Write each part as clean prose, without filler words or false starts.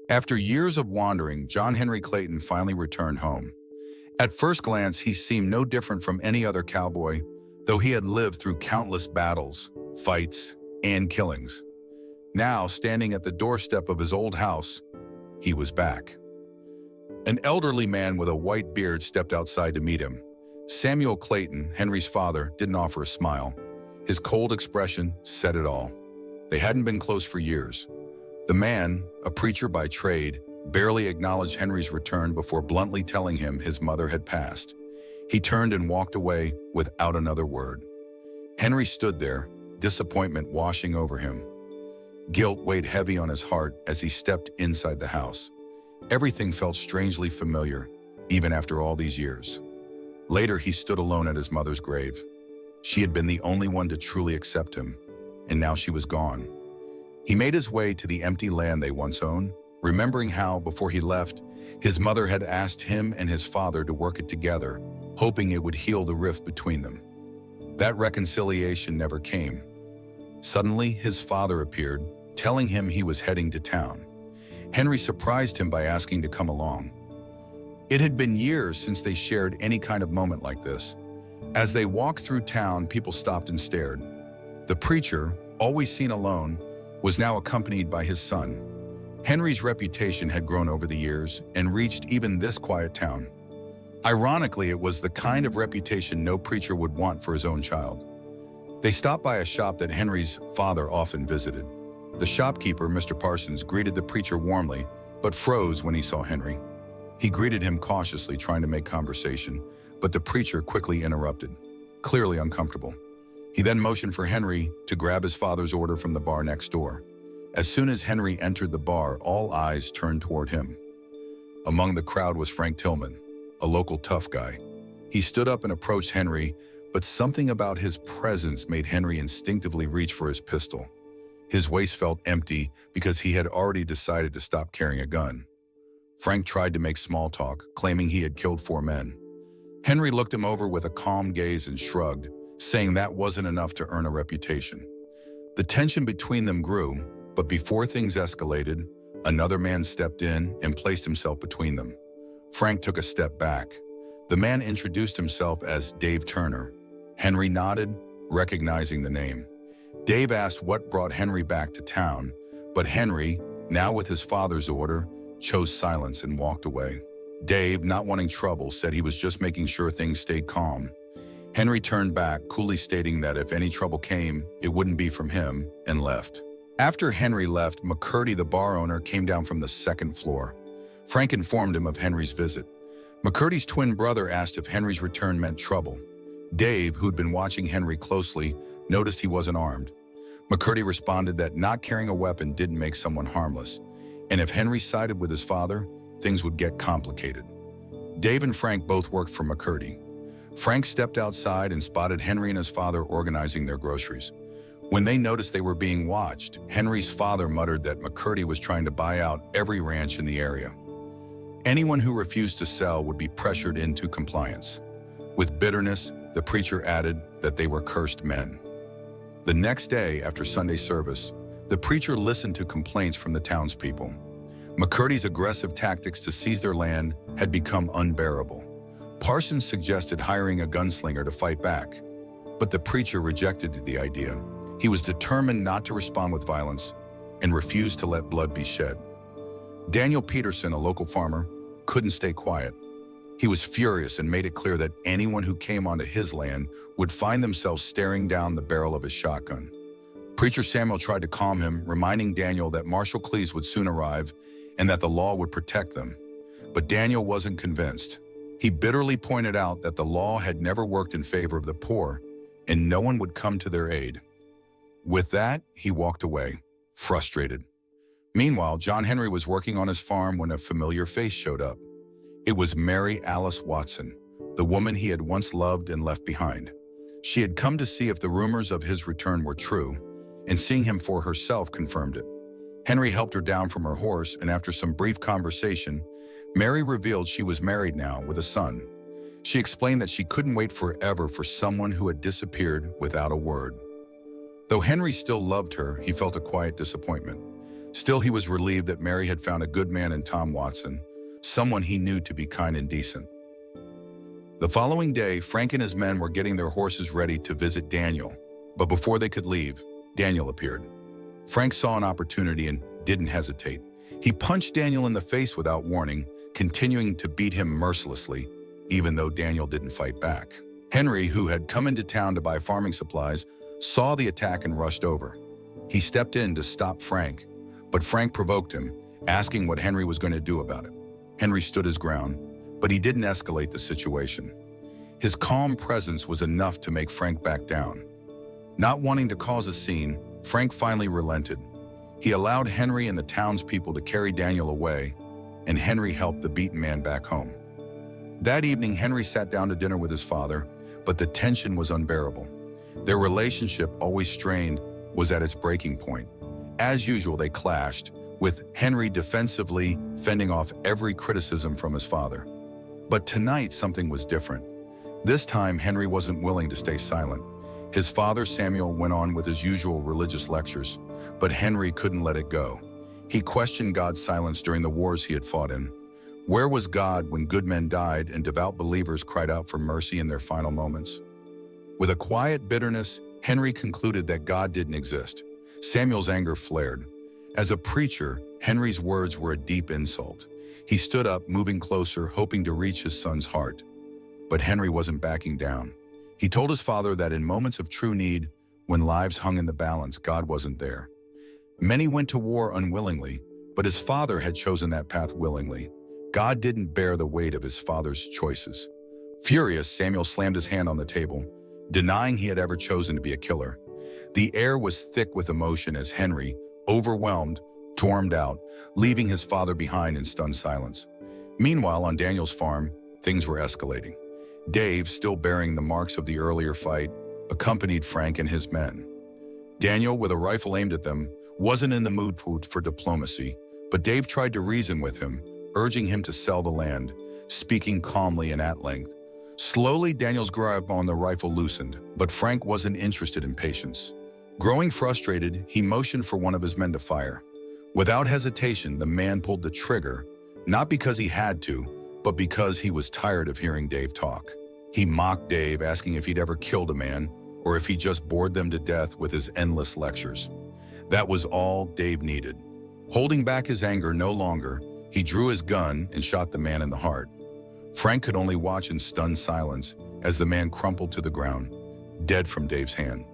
After years of wandering, John Henry Clayton finally returned home. At first glance, he seemed no different from any other cowboy, though he had lived through countless battles, fights, and killings. Now, standing at the doorstep of his old house, he was back. An elderly man with a white beard stepped outside to meet him. Samuel Clayton, Henry's father, didn't offer a smile. His cold expression said it all. They hadn't been close for years. The man, a preacher by trade, barely acknowledged Henry's return before bluntly telling him his mother had passed. He turned and walked away without another word. Henry stood there, disappointment washing over him. Guilt weighed heavy on his heart as he stepped inside the house. Everything felt strangely familiar, even after all these years. Later, he stood alone at his mother's grave. She had been the only one to truly accept him, and now she was gone. He made his way to the empty land they once owned, remembering how, before he left, his mother had asked him and his father to work it together, hoping it would heal the rift between them. That reconciliation never came. Suddenly, his father appeared, telling him he was heading to town. Henry surprised him by asking to come along. It had been years since they shared any kind of moment like this. As they walked through town, people stopped and stared. The preacher, always seen alone, was now accompanied by his son. Henry's reputation had grown over the years and reached even this quiet town. Ironically, it was the kind of reputation no preacher would want for his own child. They stopped by a shop that Henry's father often visited. The shopkeeper, Mr. Parsons, greeted the preacher warmly, but froze when he saw Henry. He greeted him cautiously, trying to make conversation, but the preacher quickly interrupted, clearly uncomfortable. He then motioned for Henry to grab his father's order from the bar next door. As soon as Henry entered the bar, all eyes turned toward him. Among the crowd was Frank Tillman, a local tough guy. He stood up and approached Henry, but something about his presence made Henry instinctively reach for his pistol. His waist felt empty because he had already decided to stop carrying a gun. Frank tried to make small talk, claiming he had killed 4 men. Henry looked him over with a calm gaze and shrugged, saying that wasn't enough to earn a reputation. The tension between them grew, but before things escalated, another man stepped in and placed himself between them. Frank took a step back. The man introduced himself as Dave Turner. Henry nodded, recognizing the name. Dave asked what brought Henry back to town, but Henry, now with his father's order, chose silence and walked away. Dave, not wanting trouble, said he was just making sure things stayed calm. Henry turned back, coolly stating that if any trouble came, it wouldn't be from him, and left. After Henry left, McCurdy, the bar owner, came down from the 2nd floor. Frank informed him of Henry's visit. McCurdy's twin brother asked if Henry's return meant trouble. Dave, who'd been watching Henry closely, noticed he wasn't armed. McCurdy responded that not carrying a weapon didn't make someone harmless, and if Henry sided with his father, things would get complicated. Dave and Frank both worked for McCurdy. Frank stepped outside and spotted Henry and his father organizing their groceries. When they noticed they were being watched, Henry's father muttered that McCurdy was trying to buy out every ranch in the area. Anyone who refused to sell would be pressured into compliance. With bitterness, the preacher added that they were cursed men. The next day, after Sunday service, the preacher listened to complaints from the townspeople. McCurdy's aggressive tactics to seize their land had become unbearable. Parsons suggested hiring a gunslinger to fight back, but the preacher rejected the idea. He was determined not to respond with violence and refused to let blood be shed. Daniel Peterson, a local farmer, couldn't stay quiet. He was furious and made it clear that anyone who came onto his land would find themselves staring down the barrel of his shotgun. Preacher Samuel tried to calm him, reminding Daniel that Marshal Cleese would soon arrive and that the law would protect them. But Daniel wasn't convinced. He bitterly pointed out that the law had never worked in favor of the poor, and no one would come to their aid. With that, he walked away, frustrated. Meanwhile, John Henry was working on his farm when a familiar face showed up. It was Mary Alice Watson, the woman he had once loved and left behind. She had come to see if the rumors of his return were true, and seeing him for herself confirmed it. Henry helped her down from her horse, and after some brief conversation, Mary revealed she was married now with a son. She explained that she couldn't wait forever for someone who had disappeared without a word. Though Henry still loved her, he felt a quiet disappointment. Still, he was relieved that Mary had found a good man in Tom Watson, someone he knew to be kind and decent. The following day, Frank and his men were getting their horses ready to visit Daniel, but before they could leave, Daniel appeared. Frank saw an opportunity and didn't hesitate. He punched Daniel in the face without warning, continuing to beat him mercilessly, even though Daniel didn't fight back. Henry, who had come into town to buy farming supplies, saw the attack and rushed over. He stepped in to stop Frank, but Frank provoked him, asking what Henry was going to do about it. Henry stood his ground, but he didn't escalate the situation. His calm presence was enough to make Frank back down. Not wanting to cause a scene, Frank finally relented. He allowed Henry and the townspeople to carry Daniel away, and Henry helped the beaten man back home. That evening, Henry sat down to dinner with his father, but the tension was unbearable. Their relationship, always strained, was at its breaking point. As usual, they clashed, with Henry defensively fending off every criticism from his father. But tonight, something was different. This time, Henry wasn't willing to stay silent. His father, Samuel, went on with his usual religious lectures, but Henry couldn't let it go. He questioned God's silence during the wars he had fought in. Where was God when good men died and devout believers cried out for mercy in their final moments? With a quiet bitterness, Henry concluded that God didn't exist. Samuel's anger flared. As a preacher, Henry's words were a deep insult. He stood up, moving closer, hoping to reach his son's heart. But Henry wasn't backing down. He told his father that in moments of true need, when lives hung in the balance, God wasn't there. Many went to war unwillingly, but his father had chosen that path willingly. God didn't bear the weight of his father's choices. Furious, Samuel slammed his hand on the table, denying he had ever chosen to be a killer. The air was thick with emotion as Henry, overwhelmed, stormed out, leaving his father behind in stunned silence. Meanwhile, on Daniel's farm, things were escalating. Dave, still bearing the marks of the earlier fight, accompanied Frank and his men. Daniel, with a rifle aimed at them, wasn't in the mood for diplomacy, but Dave tried to reason with him, urging him to sell the land, speaking calmly and at length. Slowly, Daniel's grip on the rifle loosened, but Frank wasn't interested in patience. Growing frustrated, he motioned for one of his men to fire. Without hesitation, the man pulled the trigger, not because he had to, but because he was tired of hearing Dave talk. He mocked Dave, asking if he'd ever killed a man, or if he just bored them to death with his endless lectures. That was all Dave needed. Holding back his anger no longer, he drew his gun and shot the man in the heart. Frank could only watch in stunned silence as the man crumpled to the ground, dead from Dave's hand.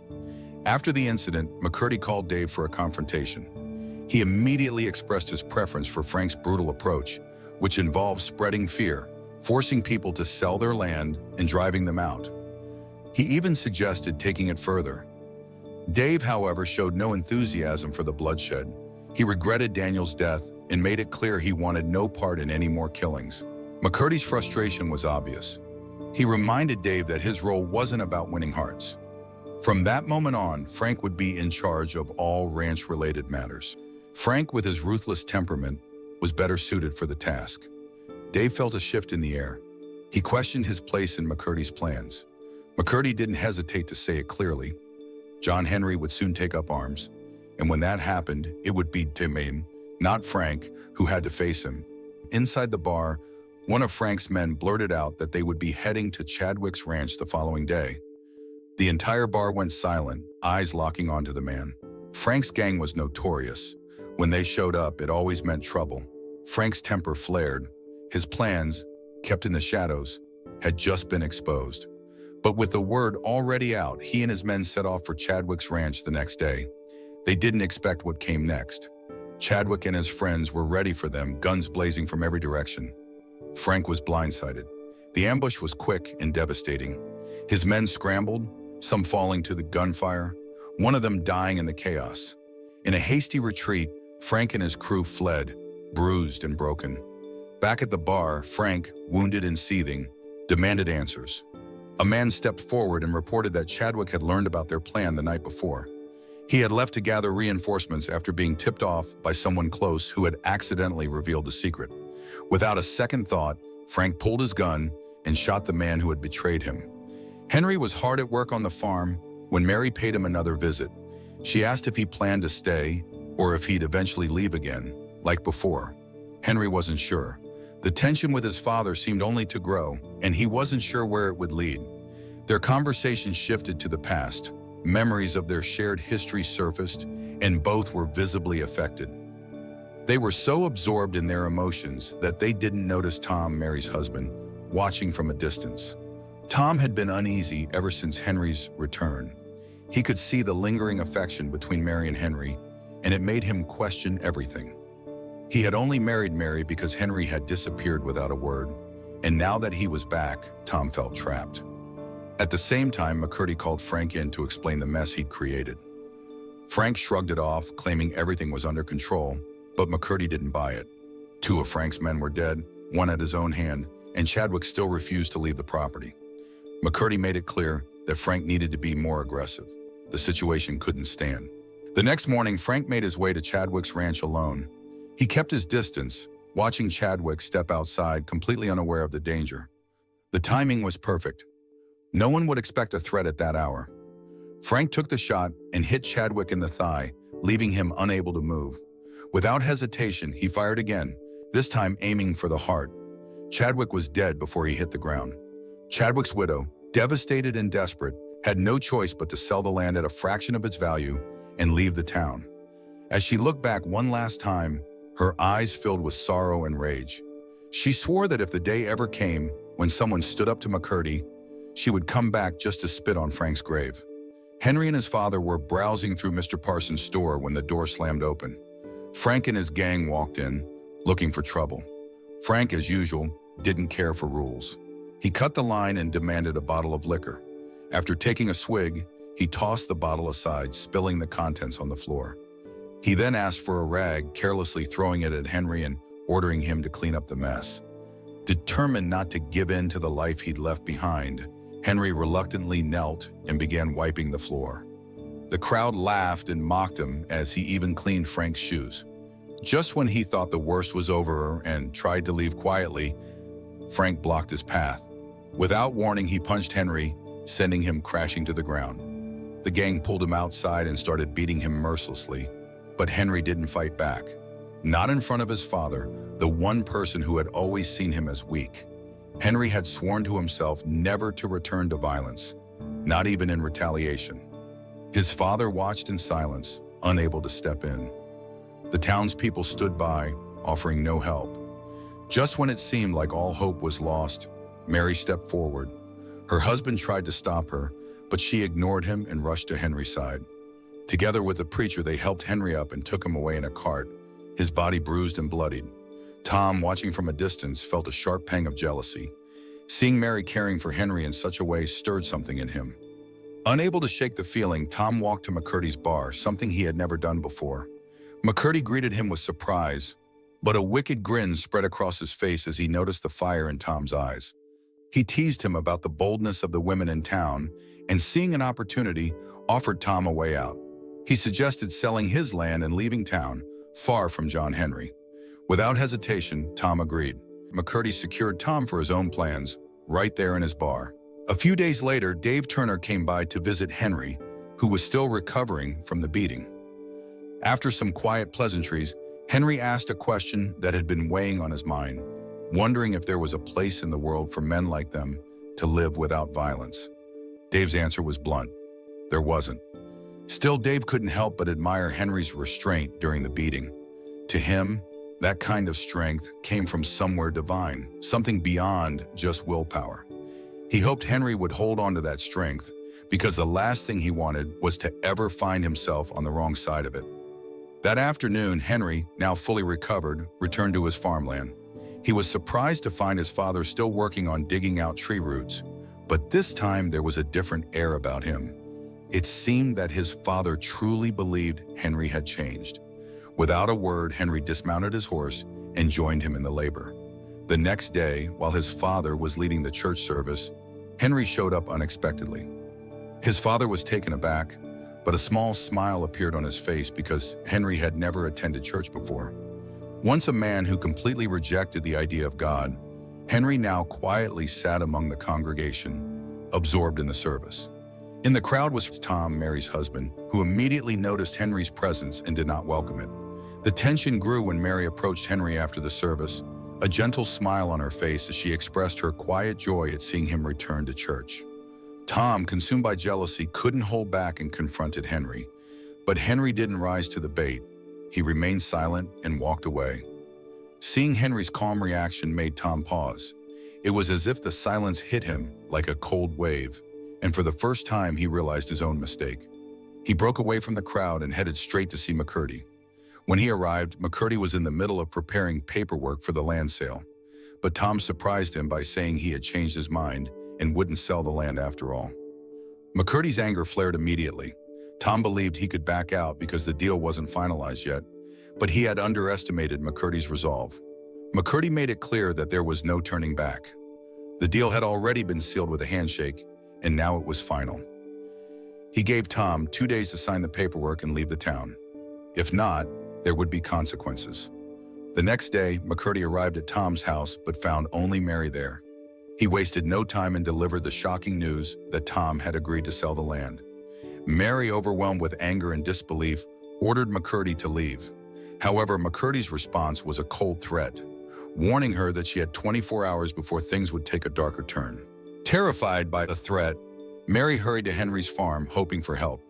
After the incident, McCurdy called Dave for a confrontation. He immediately expressed his preference for Frank's brutal approach, which involved spreading fear, forcing people to sell their land and driving them out. He even suggested taking it further. Dave, however, showed no enthusiasm for the bloodshed. He regretted Daniel's death and made it clear he wanted no part in any more killings. McCurdy's frustration was obvious. He reminded Dave that his role wasn't about winning hearts. From that moment on, Frank would be in charge of all ranch-related matters. Frank, with his ruthless temperament, was better suited for the task. Dave felt a shift in the air. He questioned his place in McCurdy's plans. McCurdy didn't hesitate to say it clearly. John Henry would soon take up arms, and when that happened, it would be Tim, not Frank, who had to face him. Inside the bar, one of Frank's men blurted out that they would be heading to Chadwick's ranch the following day. The entire bar went silent, eyes locking onto the man. Frank's gang was notorious. When they showed up, it always meant trouble. Frank's temper flared. His plans, kept in the shadows, had just been exposed. But with the word already out, he and his men set off for Chadwick's ranch the next day. They didn't expect what came next. Chadwick and his friends were ready for them, guns blazing from every direction. Frank was blindsided. The ambush was quick and devastating. His men scrambled, some falling to the gunfire, one of them dying in the chaos. In a hasty retreat, Frank and his crew fled, bruised and broken. Back at the bar, Frank, wounded and seething, demanded answers. A man stepped forward and reported that Chadwick had learned about their plan the night before. He had left to gather reinforcements after being tipped off by someone close who had accidentally revealed the secret. Without a second thought, Frank pulled his gun and shot the man who had betrayed him. Henry was hard at work on the farm when Mary paid him another visit. She asked if he planned to stay, or if he'd eventually leave again, like before. Henry wasn't sure. The tension with his father seemed only to grow, and he wasn't sure where it would lead. Their conversation shifted to the past. Memories of their shared history surfaced, and both were visibly affected. They were so absorbed in their emotions that they didn't notice Tom, Mary's husband, watching from a distance. Tom had been uneasy ever since Henry's return. He could see the lingering affection between Mary and Henry, and it made him question everything. He had only married Mary because Henry had disappeared without a word, and now that he was back, Tom felt trapped. At the same time, McCurdy called Frank in to explain the mess he'd created. Frank shrugged it off, claiming everything was under control, but McCurdy didn't buy it. 2 of Frank's men were dead, 1 at his own hand, and Chadwick still refused to leave the property. McCurdy made it clear that Frank needed to be more aggressive. The situation couldn't stand. The next morning, Frank made his way to Chadwick's ranch alone. He kept his distance, watching Chadwick step outside, completely unaware of the danger. The timing was perfect. No one would expect a threat at that hour. Frank took the shot and hit Chadwick in the thigh, leaving him unable to move. Without hesitation, he fired again, this time aiming for the heart. Chadwick was dead before he hit the ground. Chadwick's widow, devastated and desperate, had no choice but to sell the land at a fraction of its value and leave the town. As she looked back one last time, her eyes filled with sorrow and rage. She swore that if the day ever came when someone stood up to McCurdy, she would come back just to spit on Frank's grave. Henry and his father were browsing through Mr. Parsons' store when the door slammed open. Frank and his gang walked in, looking for trouble. Frank, as usual, didn't care for rules. He cut the line and demanded a bottle of liquor. After taking a swig, he tossed the bottle aside, spilling the contents on the floor. He then asked for a rag, carelessly throwing it at Henry and ordering him to clean up the mess. Determined not to give in to the life he'd left behind, Henry reluctantly knelt and began wiping the floor. The crowd laughed and mocked him as he even cleaned Frank's shoes. Just when he thought the worst was over and tried to leave quietly, Frank blocked his path. Without warning, he punched Henry, sending him crashing to the ground. The gang pulled him outside and started beating him mercilessly, but Henry didn't fight back. Not in front of his father, the one person who had always seen him as weak. Henry had sworn to himself never to return to violence, not even in retaliation. His father watched in silence, unable to step in. The townspeople stood by, offering no help. Just when it seemed like all hope was lost, Mary stepped forward. Her husband tried to stop her, but she ignored him and rushed to Henry's side. Together with the preacher, they helped Henry up and took him away in a cart, his body bruised and bloodied. Tom, watching from a distance, felt a sharp pang of jealousy. Seeing Mary caring for Henry in such a way stirred something in him. Unable to shake the feeling, Tom walked to McCurdy's bar, something he had never done before. McCurdy greeted him with surprise, but a wicked grin spread across his face as he noticed the fire in Tom's eyes. He teased him about the boldness of the women in town, and seeing an opportunity, offered Tom a way out. He suggested selling his land and leaving town, far from John Henry. Without hesitation, Tom agreed. McCurdy secured Tom for his own plans, right there in his bar. A few days later, Dave Turner came by to visit Henry, who was still recovering from the beating. After some quiet pleasantries, Henry asked a question that had been weighing on his mind, wondering if there was a place in the world for men like them to live without violence. Dave's answer was blunt. There wasn't. Still, Dave couldn't help but admire Henry's restraint during the beating. To him, that kind of strength came from somewhere divine, something beyond just willpower. He hoped Henry would hold on to that strength, because the last thing he wanted was to ever find himself on the wrong side of it. That afternoon, Henry, now fully recovered, returned to his farmland. He was surprised to find his father still working on digging out tree roots, but this time there was a different air about him. It seemed that his father truly believed Henry had changed. Without a word, Henry dismounted his horse and joined him in the labor. The next day, while his father was leading the church service, Henry showed up unexpectedly. His father was taken aback, but a small smile appeared on his face because Henry had never attended church before. Once a man who completely rejected the idea of God, Henry now quietly sat among the congregation, absorbed in the service. In the crowd was Tom, Mary's husband, who immediately noticed Henry's presence and did not welcome it. The tension grew when Mary approached Henry after the service, a gentle smile on her face as she expressed her quiet joy at seeing him return to church. Tom, consumed by jealousy, couldn't hold back and confronted Henry. But Henry didn't rise to the bait. He remained silent and walked away. Seeing Henry's calm reaction made Tom pause. It was as if the silence hit him like a cold wave, and for the first time he realized his own mistake. He broke away from the crowd and headed straight to see McCurdy. When he arrived, McCurdy was in the middle of preparing paperwork for the land sale. But Tom surprised him by saying he had changed his mind and wouldn't sell the land after all. McCurdy's anger flared immediately. Tom believed he could back out because the deal wasn't finalized yet, but he had underestimated McCurdy's resolve. McCurdy made it clear that there was no turning back. The deal had already been sealed with a handshake, and now it was final. He gave Tom 2 days to sign the paperwork and leave the town. If not, there would be consequences. The next day, McCurdy arrived at Tom's house but found only Mary there. He wasted no time and delivered the shocking news that Tom had agreed to sell the land. Mary, overwhelmed with anger and disbelief, ordered McCurdy to leave. However, McCurdy's response was a cold threat, warning her that she had 24 hours before things would take a darker turn. Terrified by the threat, Mary hurried to Henry's farm, hoping for help.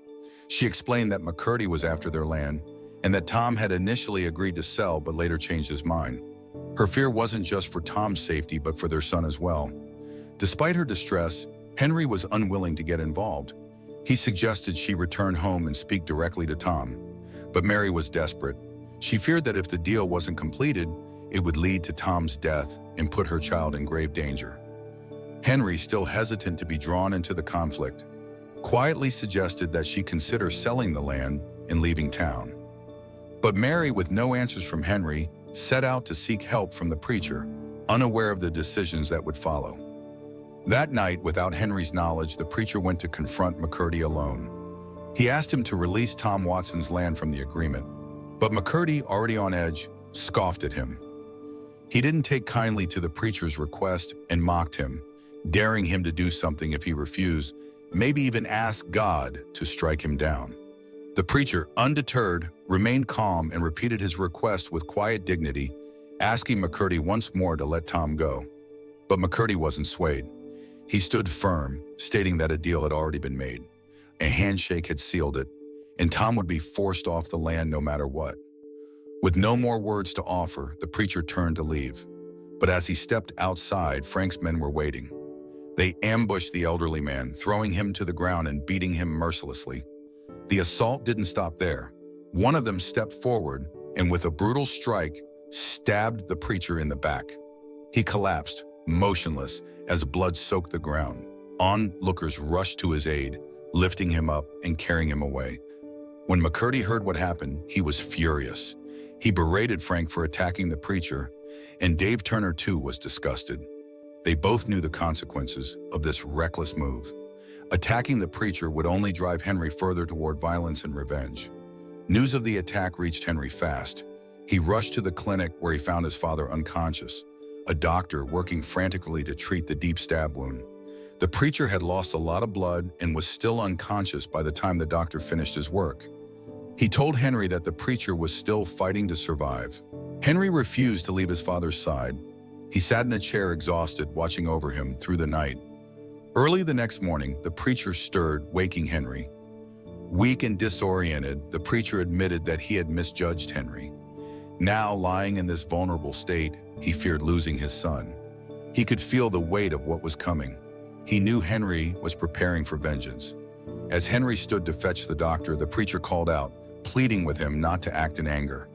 She explained that McCurdy was after their land and that Tom had initially agreed to sell but later changed his mind. Her fear wasn't just for Tom's safety but for their son as well. Despite her distress, Henry was unwilling to get involved. He suggested she return home and speak directly to Tom. But Mary was desperate. She feared that if the deal wasn't completed, it would lead to Tom's death and put her child in grave danger. Henry, still hesitant to be drawn into the conflict, quietly suggested that she consider selling the land and leaving town. But Mary, with no answers from Henry, set out to seek help from the preacher, unaware of the decisions that would follow. That night, without Henry's knowledge, the preacher went to confront McCurdy alone. He asked him to release Tom Watson's land from the agreement, but McCurdy, already on edge, scoffed at him. He didn't take kindly to the preacher's request and mocked him, daring him to do something if he refused, maybe even ask God to strike him down. The preacher, undeterred, remained calm and repeated his request with quiet dignity, asking McCurdy once more to let Tom go. But McCurdy wasn't swayed. He stood firm, stating that a deal had already been made. A handshake had sealed it, and Tom would be forced off the land no matter what. With no more words to offer, the preacher turned to leave. But as he stepped outside, Frank's men were waiting. They ambushed the elderly man, throwing him to the ground and beating him mercilessly. The assault didn't stop there. One of them stepped forward and, with a brutal strike, stabbed the preacher in the back. He collapsed, motionless, as blood soaked the ground. Onlookers rushed to his aid, lifting him up and carrying him away. When McCurdy heard what happened, he was furious. He berated Frank for attacking the preacher, and Dave Turner too was disgusted. They both knew the consequences of this reckless move. Attacking the preacher would only drive Henry further toward violence and revenge. News of the attack reached Henry fast. He rushed to the clinic where he found his father unconscious, a doctor working frantically to treat the deep stab wound. The preacher had lost a lot of blood and was still unconscious by the time the doctor finished his work. He told Henry that the preacher was still fighting to survive. Henry refused to leave his father's side. He sat in a chair exhausted, watching over him through the night. Early the next morning, the preacher stirred, waking Henry. Weak and disoriented, the preacher admitted that he had misjudged Henry. Now, lying in this vulnerable state, he feared losing his son. He could feel the weight of what was coming. He knew Henry was preparing for vengeance. As Henry stood to fetch the doctor, the preacher called out, pleading with him not to act in anger.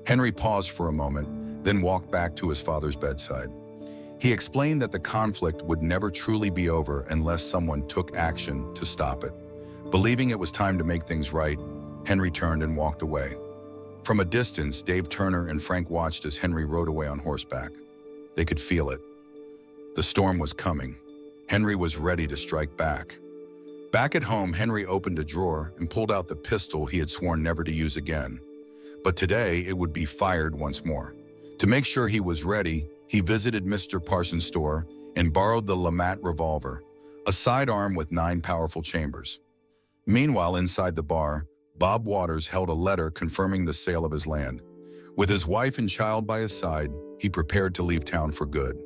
Henry paused for a moment, then walked back to his father's bedside. He explained that the conflict would never truly be over unless someone took action to stop it. Believing it was time to make things right, Henry turned and walked away. From a distance, Dave Turner and Frank watched as Henry rode away on horseback. They could feel it. The storm was coming. Henry was ready to strike back. Back at home, Henry opened a drawer and pulled out the pistol he had sworn never to use again. But today, it would be fired once more. To make sure he was ready, he visited Mr. Parsons' store and borrowed the Lamat revolver, a sidearm with 9 powerful chambers. Meanwhile, inside the bar, Bob Waters held a letter confirming the sale of his land. With his wife and child by his side, he prepared to leave town for good.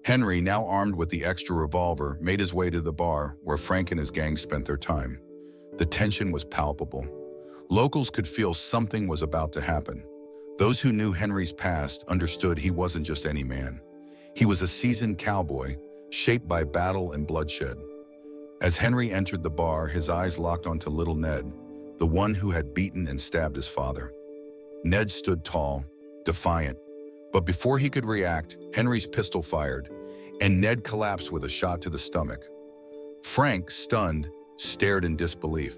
Henry, now armed with the extra revolver, made his way to the bar where Frank and his gang spent their time. The tension was palpable. Locals could feel something was about to happen. Those who knew Henry's past understood he wasn't just any man. He was a seasoned cowboy, shaped by battle and bloodshed. As Henry entered the bar, his eyes locked onto little Ned, the one who had beaten and stabbed his father. Ned stood tall, defiant, but before he could react, Henry's pistol fired, and Ned collapsed with a shot to the stomach. Frank, stunned, stared in disbelief.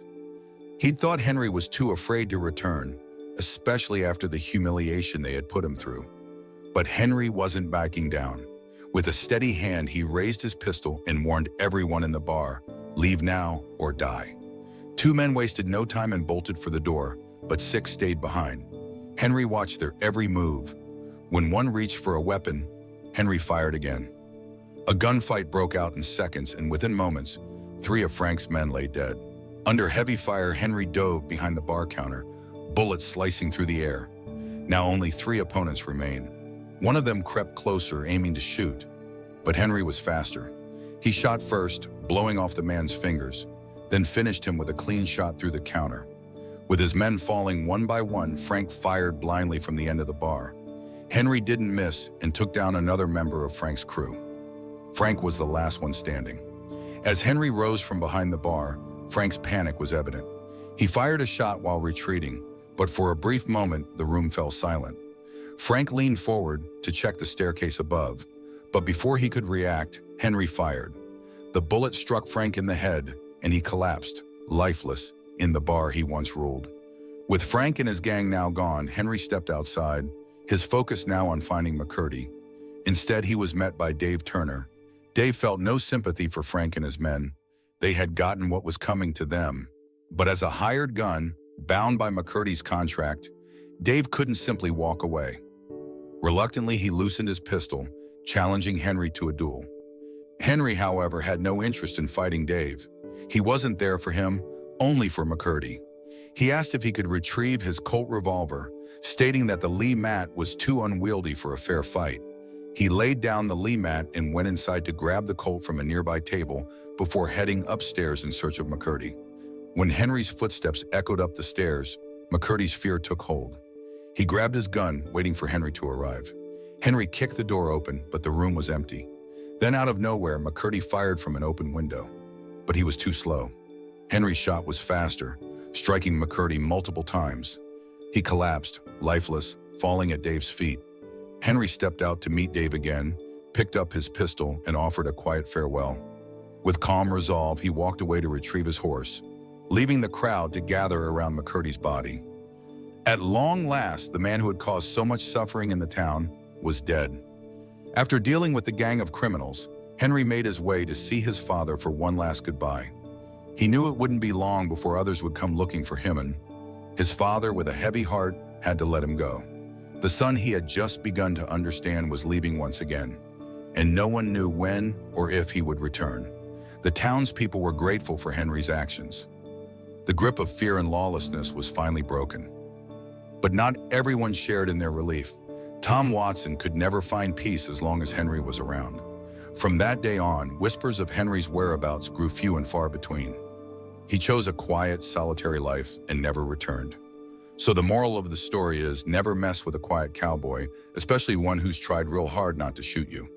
He'd thought Henry was too afraid to return, especially after the humiliation they had put him through. But Henry wasn't backing down. With a steady hand, he raised his pistol and warned everyone in the bar, "Leave now or die." 2 men wasted no time and bolted for the door, but 6 stayed behind. Henry watched their every move. When one reached for a weapon, Henry fired again. A gunfight broke out in seconds, and within moments, 3 of Frank's men lay dead. Under heavy fire, Henry dove behind the bar counter, bullets slicing through the air. Now only 3 opponents remained. One of them crept closer, aiming to shoot, but Henry was faster. He shot first, blowing off the man's fingers, then finished him with a clean shot through the counter. With his men falling one by one, Frank fired blindly from the end of the bar. Henry didn't miss and took down another member of Frank's crew. Frank was the last one standing. As Henry rose from behind the bar, Frank's panic was evident. He fired a shot while retreating, but for a brief moment, the room fell silent. Frank leaned forward to check the staircase above, but before he could react, Henry fired. The bullet struck Frank in the head, and he collapsed, lifeless, in the bar he once ruled. With Frank and his gang now gone, Henry stepped outside, his focus now on finding McCurdy. Instead, he was met by Dave Turner. Dave felt no sympathy for Frank and his men. They had gotten what was coming to them. But as a hired gun, bound by McCurdy's contract, Dave couldn't simply walk away. Reluctantly, he loosened his pistol, challenging Henry to a duel. Henry, however, had no interest in fighting Dave. He wasn't there for him, only for McCurdy. He asked if he could retrieve his Colt revolver, stating that the Lee mat was too unwieldy for a fair fight. He laid down the Lee mat and went inside to grab the Colt from a nearby table before heading upstairs in search of McCurdy. When Henry's footsteps echoed up the stairs, McCurdy's fear took hold. He grabbed his gun, waiting for Henry to arrive. Henry kicked the door open, but the room was empty. Then out of nowhere, McCurdy fired from an open window. But he was too slow. Henry's shot was faster, striking McCurdy multiple times. He collapsed, lifeless, falling at Dave's feet. Henry stepped out to meet Dave again, picked up his pistol, and offered a quiet farewell. With calm resolve, he walked away to retrieve his horse, leaving the crowd to gather around McCurdy's body. At long last, the man who had caused so much suffering in the town was dead. After dealing with the gang of criminals, Henry made his way to see his father for one last goodbye. He knew it wouldn't be long before others would come looking for him, and his father, with a heavy heart, had to let him go. The son he had just begun to understand was leaving once again, and no one knew when or if he would return. The townspeople were grateful for Henry's actions. The grip of fear and lawlessness was finally broken. But not everyone shared in their relief. Tom Watson could never find peace as long as Henry was around. From that day on, whispers of Henry's whereabouts grew few and far between. He chose a quiet, solitary life and never returned. So the moral of the story is never mess with a quiet cowboy, especially one who's tried real hard not to shoot you.